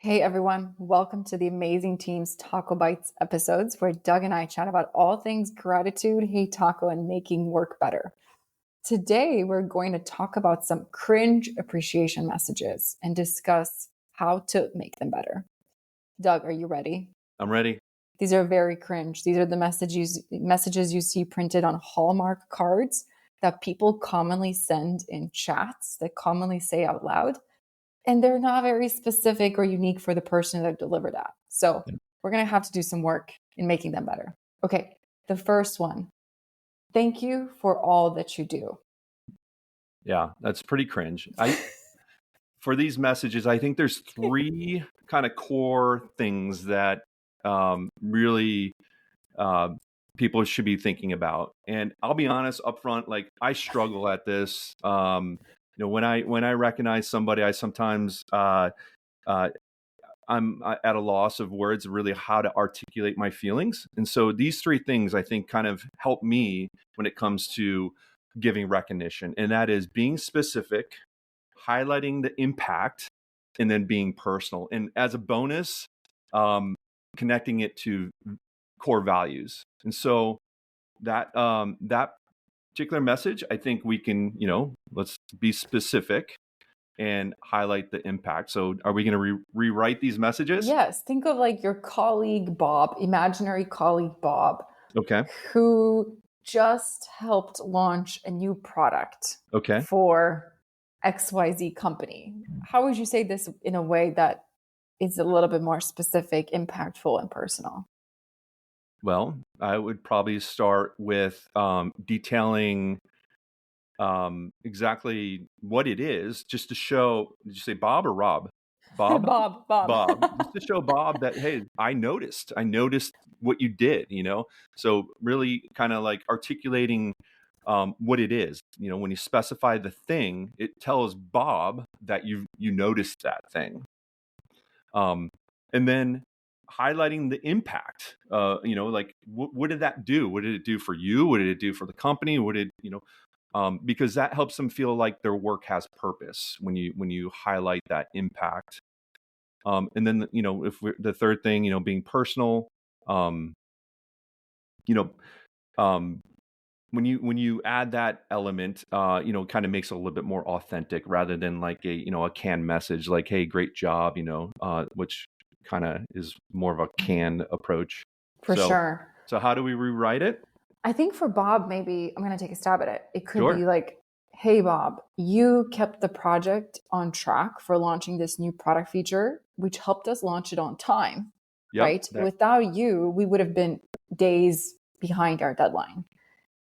Hey everyone, welcome to the Amazing Team's TacoBytes episodes where Doug and I chat about all things gratitude, hey taco, and making work better. Today, we're going to talk about some cringe appreciation messages and discuss how to make them better. Doug, are you ready? I'm ready. These are very cringe. These are the messages you see printed on Hallmark cards that people commonly send in chats that commonly say out loud. And they're not very specific or unique for the person that delivered that. So we're going to have to do some work in making them better. Okay, the first one. Thank you for all that you do. Yeah, that's pretty cringe. For these messages, I think there's three kind of core things that really people should be thinking about. And I'll be honest up front, like I struggle at this. When I recognize somebody, I sometimes I'm at a loss of words, really how to articulate my feelings. And so these three things I think kind of help me when it comes to giving recognition. And that is being specific, highlighting the impact, and then being personal. And as a bonus, connecting it to core values. And so that particular message, I think we can, let's be specific and highlight the impact. So are we going to rewrite these messages? Yes. Think of like your colleague, Bob, imaginary colleague, Bob, Okay. who just helped launch a new product Okay. for XYZ company. How would you say this in a way that is a little bit more specific, impactful, and personal? Well, I would probably start with detailing exactly what it is, just to show. Did you say Bob or Rob? Bob? Bob. Just to show Bob that, hey, I noticed what you did, So really kind of like articulating what it is. When you specify the thing, it tells Bob that you noticed that thing. And then highlighting the impact, like what did that do? What did it do for you? What did it do for the company? Because that helps them feel like their work has purpose when you highlight that impact. And then, the third thing, being personal, when you add that element, kind of makes it a little bit more authentic rather than like a canned message, like, hey, great job, which kind of is more of a canned approach. For sure. So how do we rewrite it? I think for Bob, maybe I'm going to take a stab at it. It could Sure. be like, hey, Bob, you kept the project on track for launching this new product feature, which helped us launch it on time, Yep, right? Without you, we would have been days behind our deadline.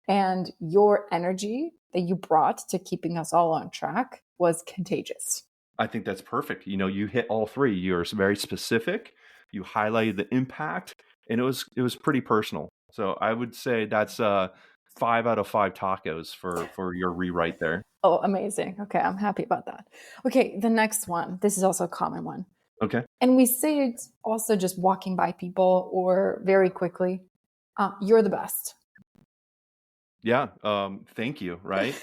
And your energy that you brought to keeping us all on track was contagious. I think that's perfect. You hit all three. You're very specific. You highlighted the impact, and it was pretty personal. So I would say that's 5 out of 5 tacos for your rewrite there. Oh, amazing. Okay, I'm happy about that. Okay, the next one. This is also a common one. Okay. And we say it also just walking by people or very quickly. You're the best. Yeah. Thank you. Right.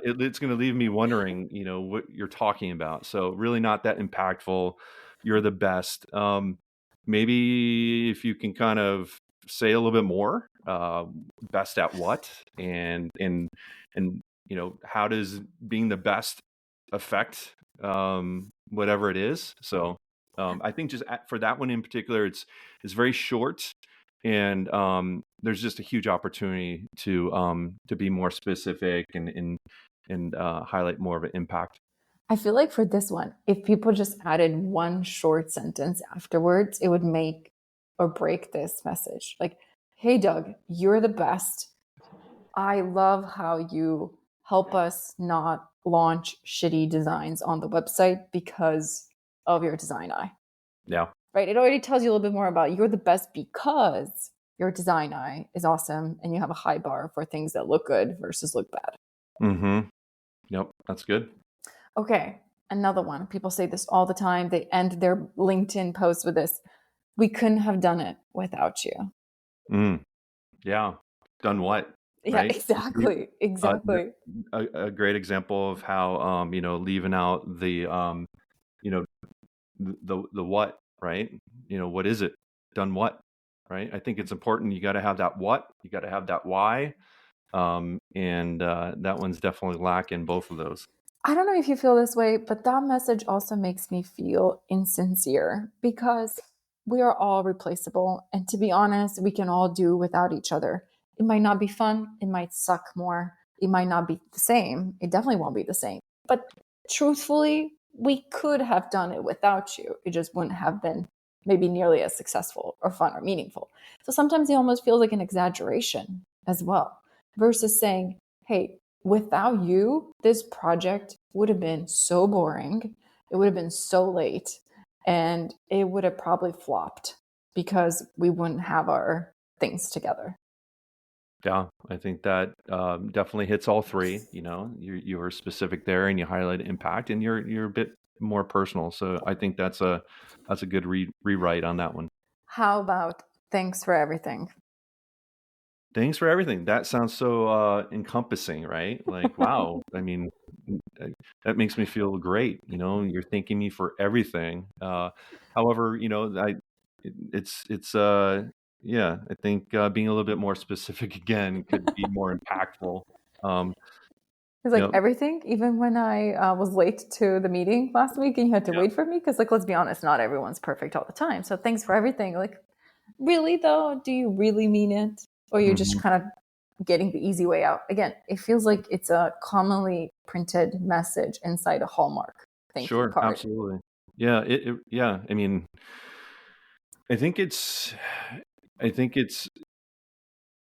It's going to leave me wondering, what you're talking about. So really not that impactful. You're the best. Maybe if you can kind of say a little bit more, best at what, and how does being the best affect whatever it is. So I think just for that one in particular, it's very short. And there's just a huge opportunity to be more specific and highlight more of an impact. I feel like for this one, if people just added one short sentence afterwards, it would make or break this message. Like, hey, Doug, you're the best. I love how you help us not launch shitty designs on the website because of your design eye. Yeah. Right? It already tells you a little bit more about you're the best because your design eye is awesome and you have a high bar for things that look good versus look bad. Mm-hmm. Yep, that's good. Okay, another one. People say this all the time. They end their LinkedIn posts with this. We couldn't have done it without you. Yeah. Done what? Yeah, right? exactly. A great example of how leaving out the the what, right? What is it? Done what, right? I think it's important. You got to have that what, you got to have that why. And that one's definitely lacking both of those. I don't know if you feel this way, but that message also makes me feel insincere because we are all replaceable. And to be honest, we can all do without each other. It might not be fun. It might suck more. It might not be the same. It definitely won't be the same. But truthfully, we could have done it without you. It just wouldn't have been maybe nearly as successful or fun or meaningful. So sometimes it almost feels like an exaggeration as well, versus saying, hey, without you, this project would have been so boring. It would have been so late, and it would have probably flopped because we wouldn't have our things together. Yeah, I think that definitely hits all three. You were specific there, and you highlight impact, and you're a bit more personal. So I think that's a good rewrite on that one. How about thanks for everything? Thanks for everything. That sounds so encompassing, right? Like, wow. I mean, that makes me feel great. You're thanking me for everything. However, it's yeah. I think being a little bit more specific again could be more impactful. Um, It's you like know, everything, even when I was late to the meeting last week and you had to yeah. wait for me. Because, like, let's be honest, not everyone's perfect all the time. So thanks for everything. Like, really, though, do you really mean it? Or you're just Mhm. kind of getting the easy way out? Again, it feels like it's a commonly printed message inside a Hallmark thank you Sure, card. absolutely. Yeah, yeah. I mean, I think it's I think it's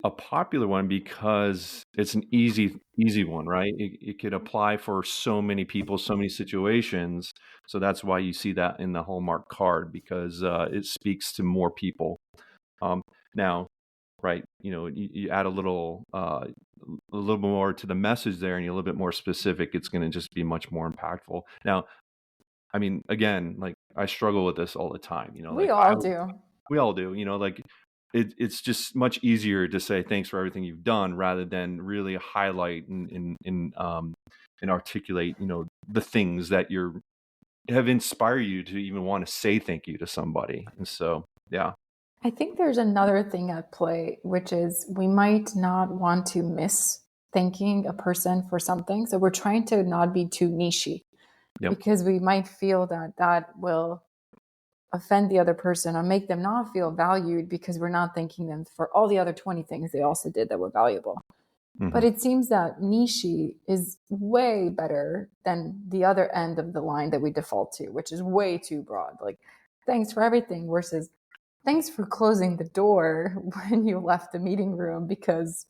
a popular one because it's an easy one, right? It could apply for so many people, so many situations. So that's why you see that in the Hallmark card, because it speaks to more people. Um, Now, right, you add a little more to the message there, and you're a little bit more specific. It's going to just be much more impactful. Now, I mean, again, like, I struggle with this all the time. We Like, all do. we all do. Like, it's just much easier to say thanks for everything you've done rather than really highlight and articulate, the things that have inspired you to even want to say thank you to somebody. And so, yeah. I think there's another thing at play, which is we might not want to miss thanking a person for something. So we're trying to not be too nichey Yep. because we might feel that that will offend the other person or make them not feel valued because we're not thanking them for all the other 20 things they also did that were valuable. Hmm. But it seems that niche is way better than the other end of the line that we default to, which is way too broad. Like, thanks for everything versus thanks for closing the door when you left the meeting room because,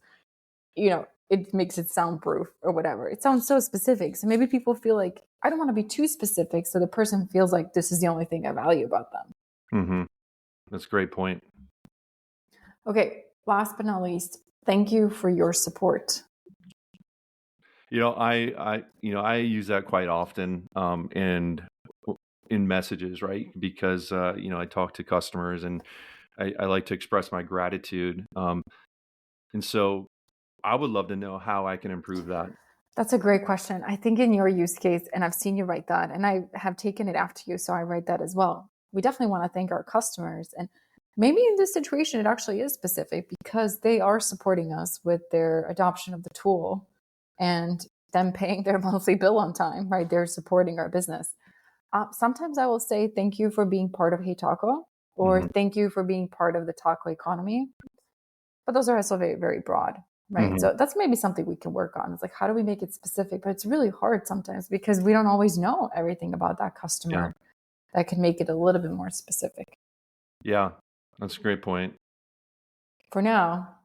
it makes it soundproof or whatever. It sounds so specific. So maybe people feel like, I don't want to be too specific. So the person feels like this is the only thing I value about them. Hmm. That's a great point. Okay, last but not least, thank you for your support. I use that quite often, and in messages, right? Because I talk to customers, and I like to express my gratitude. And so I would love to know how I can improve that. That's a great question. I think in your use case, and I've seen you write that, and I have taken it after you, so I write that as well. We definitely want to thank our customers. And maybe in this situation, it actually is specific because they are supporting us with their adoption of the tool and them paying their monthly bill on time, right? They're supporting our business. Sometimes I will say thank you for being part of Hey Taco or Hmm. thank you for being part of the taco economy. But those are also very, very broad, right? Hmm. So that's maybe something we can work on. It's like, how do we make it specific? But it's really hard sometimes because we don't always know everything about that Yeah. customer. That can make it a little bit more specific. Yeah. That's a great point. For now,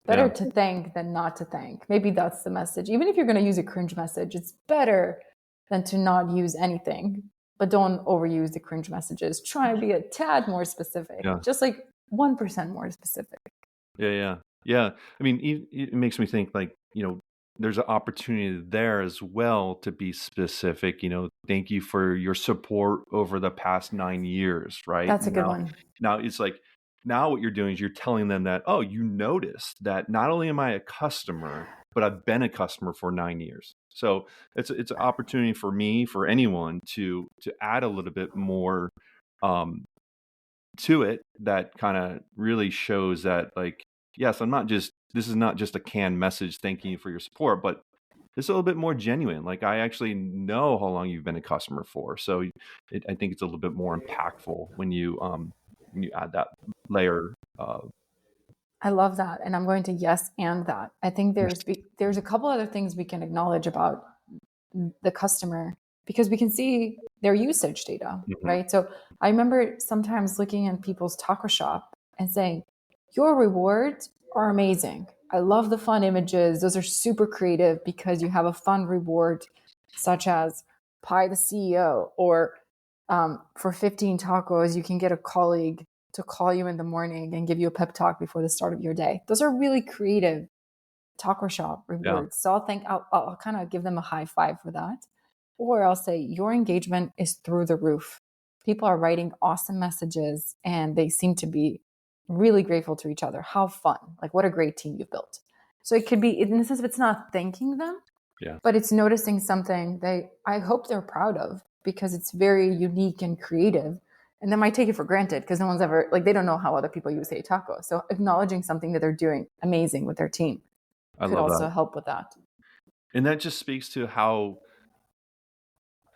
better Yeah. to thank than not to thank. Maybe that's the message. Even if you're going to use a cringe message, it's better than to not use anything. But don't overuse the cringe messages. Try to be a tad more specific, Yeah. just like 1% more specific. Yeah. Yeah. Yeah. I mean, it makes me think, like, there's an opportunity there as well to be specific. Thank you for your support over the past 9 years, right? That's a good one. Now it's like, now what you're doing is you're telling them that, oh, you noticed that not only am I a customer, but I've been a customer for 9 years. So it's an opportunity for me, for anyone to add a little bit more um, to it that kind of really shows that, like, yes, this is not just a canned message thanking you for your support, but it's a little bit more genuine. Like, I actually know how long you've been a customer for. So I think it's a little bit more impactful when you add that layer. I love that. And I'm going to yes and that. I think there's a couple other things we can acknowledge about the customer because we can see their usage data, Mhm. right? So I remember sometimes looking at people's taco shop and saying, your rewards are amazing. I love the fun images. Those are super creative because you have a fun reward, such as pie the CEO, or for 15 tacos, you can get a colleague to call you in the morning and give you a pep talk before the start of your day. Those are really creative taco shop Yeah, rewards. So I'll kind of give them a high five for that. Or I'll say your engagement is through the roof. People are writing awesome messages and they seem to be really grateful to each other. How fun. Like what a great team you've built. So it could be, in the sense of it's not thanking them, yeah, but it's noticing something I hope they're proud of because it's very unique and creative. And they might take it for granted because no one's ever, like, they don't know how other people use a taco. So acknowledging something that they're doing amazing with their team I could love that, also help with that. and that just speaks to how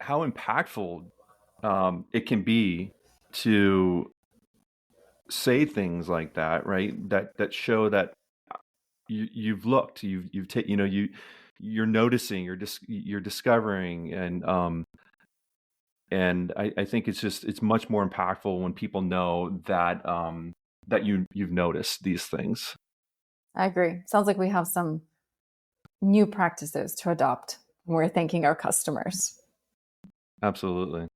impactful it can be to say things like that, right? That show that you've looked, you've taken, you're noticing, you're discovering, and I think it's much more impactful when people know that that you've noticed these things. I agree. Sounds like we have some new practices to adopt when we're thanking our customers. Absolutely.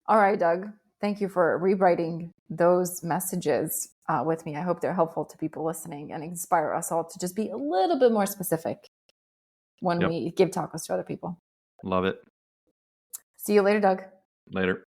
All right, Doug. Thank you for rewriting those messages with me. I hope they're helpful to people listening and inspire us all to just be a little bit more specific when Yep. we give tacos to other people. Love it. See you later, Doug. Later.